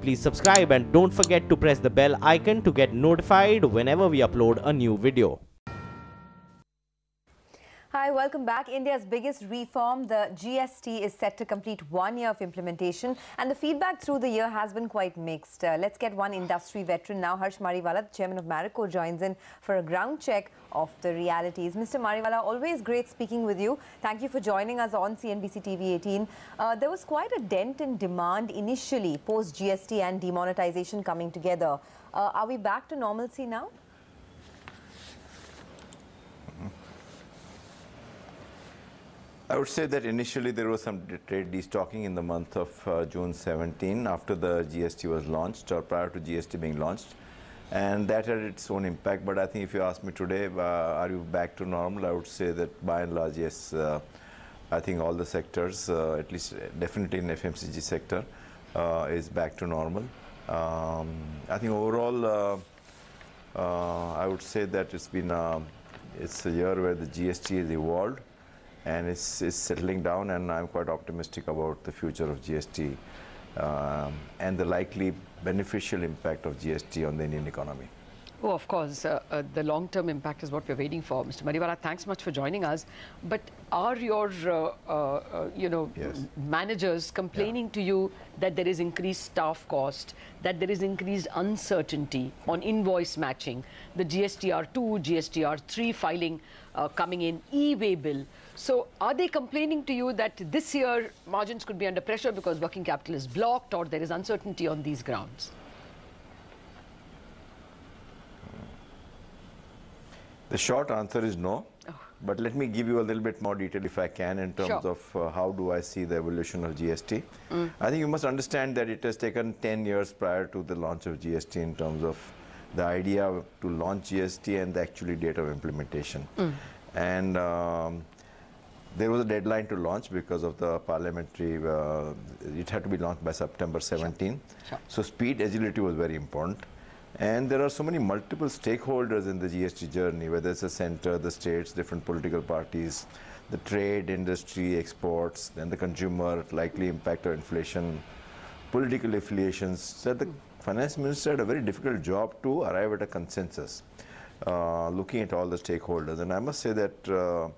please subscribe and don't forget to press the bell icon to get notified whenever we upload a new video. Hi, welcome back. India's biggest reform, the GST, is set to complete 1 year of implementation, and the feedback through the year has been quite mixed. Let's get one industry veteran now. Harsh Mariwala, the chairman of Marico, joins in for a ground check of the realities. Mr. Mariwala, always great speaking with you. Thank you for joining us on CNBC TV18. There was quite a dent in demand initially, post GST and demonetization coming together. Are we back to normalcy now? I would say that initially there was some trade destocking in the month of June 17 after the GST was launched, or prior to GST being launched, and that had its own impact. But I think if you ask me today, are you back to normal, I would say that by and large, yes. I think all the sectors, at least definitely in FMCG sector, is back to normal. I think overall, I would say that it's a year where the GST has evolved and it's settling down, and I'm quite optimistic about the future of GST and the likely beneficial impact of GST on the Indian economy. Oh, of course, the long-term impact is what we're waiting for. Mr. Mariwala, thanks much for joining us. But are your, Yes. managers complaining to you that there is increased staff cost, that there is increased uncertainty on invoice matching, the GSTR2, GSTR3 filing coming in, e-way bill? So are they complaining to you that this year margins could be under pressure because working capital is blocked, or there is uncertainty on these grounds? The short answer is no, but let me give you a little bit more detail if I can in terms of how do I see the evolution of GST. I think you must understand that it has taken 10 years prior to the launch of GST in terms of the idea to launch GST and the actual date of implementation. And there was a deadline to launch because of the parliamentary, it had to be launched by September 17. So speed, agility was very important. And there are so many multiple stakeholders in the GST journey, whether it's the center, the states, different political parties, the trade, industry, exports, then the consumer, likely impact of inflation, political affiliations. So the finance minister had a very difficult job to arrive at a consensus, looking at all the stakeholders. And I must say that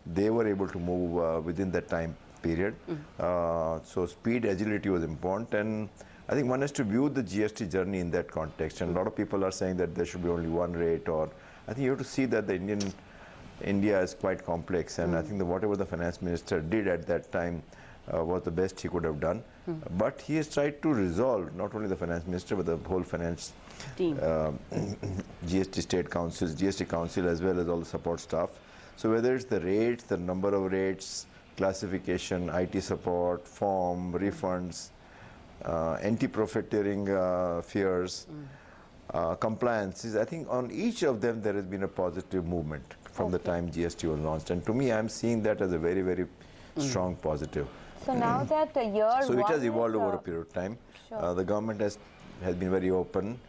they were able to move within that time period. So speed, agility was important. And I think one has to view the GST journey in that context, and a lot of people are saying that there should be only one rate, or I think you have to see that India is quite complex, and I think that whatever the finance minister did at that time was the best he could have done. But he has tried to resolve, not only the finance minister, but the whole finance team, GST state councils, GST council, as well as all the support staff. So whether it's the rates, the number of rates, classification, IT support, form, refunds, anti-profiteering fears, compliances, I think on each of them there has been a positive movement from the time GST was launched. And to me, I'm seeing that as a very, very strong positive. So now that year so it has evolved over a period of time. The government has been very open.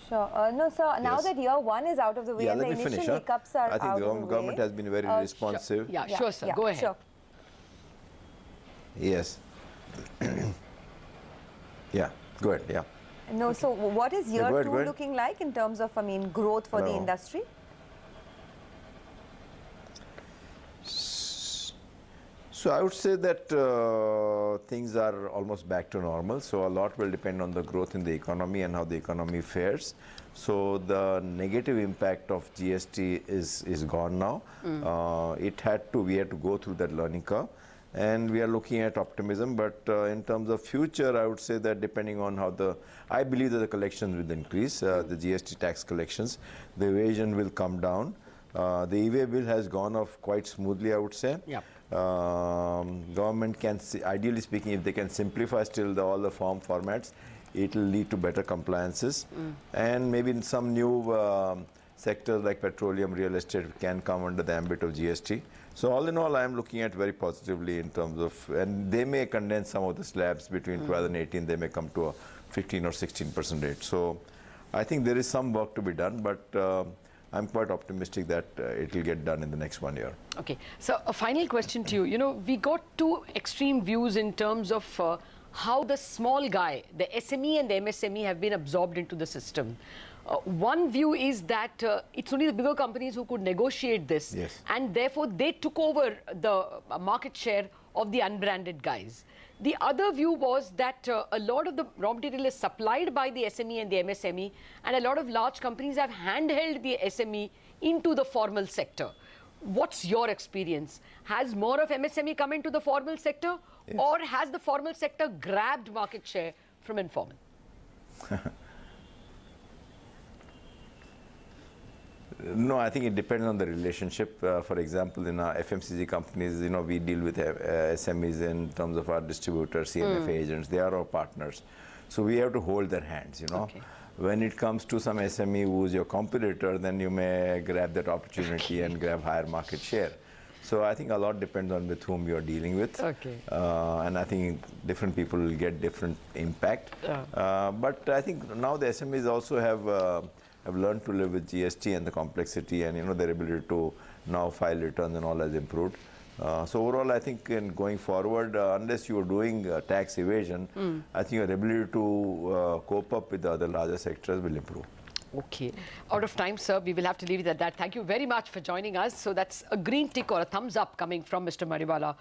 Sure. No, sir, now that year one is out of the way and the initial hiccups are out of the way. I think the government has been very responsive. Sure, sir. Go ahead. Sure. Yes. Yeah, go ahead, yeah. No, so what is year two looking like in terms of, growth for the industry? So I would say that things are almost back to normal. So a lot will depend on the growth in the economy and how the economy fares. So the negative impact of GST is gone now. We had to go through that learning curve. And we are looking at optimism, but in terms of future, I would say that depending on how I believe that the collections will increase, the GST tax collections, the evasion will come down. The e-way bill has gone off quite smoothly, I would say. Government can, ideally speaking, if they can simplify still all the form formats, it will lead to better compliances. And maybe in some new sectors like petroleum, real estate can come under the ambit of GST. So all in all, I am looking at very positively in terms of, and they may condense some of the slabs between 2018, they may come to a 15 or 16% rate. So I think there is some work to be done, but I'm quite optimistic that it will get done in the next 1 year. Okay, so a final question to you. You know, we got two extreme views in terms of how the small guy, the SME and the MSME have been absorbed into the system. One view is that it's only the bigger companies who could negotiate this, yes, and therefore they took over the market share of the unbranded guys. The other view was that a lot of the raw material is supplied by the SME and the MSME, and a lot of large companies have handheld the SME into the formal sector. What's your experience? Has more of MSME come into the formal sector, yes, or has the formal sector grabbed market share from informal? No, I think it depends on the relationship. For example, in our FMCG companies, you know, we deal with SMEs in terms of our distributors, CNF agents. They are our partners. So we have to hold their hands, you know. Okay. When it comes to some SME who's your competitor, then you may grab that opportunity and grab higher market share. So I think a lot depends on with whom you're dealing with. Okay. And I think different people will get different impact. But I think now the SMEs also have learned to live with GST and the complexity, and you know, their ability to now file returns and all has improved. So overall, I think in going forward, unless you are doing tax evasion, I think your ability to cope up with the other larger sectors will improve. Okay. Out of time, sir. We will have to leave it at that. Thank you very much for joining us. So that's a green tick or a thumbs up coming from Mr. Mariwala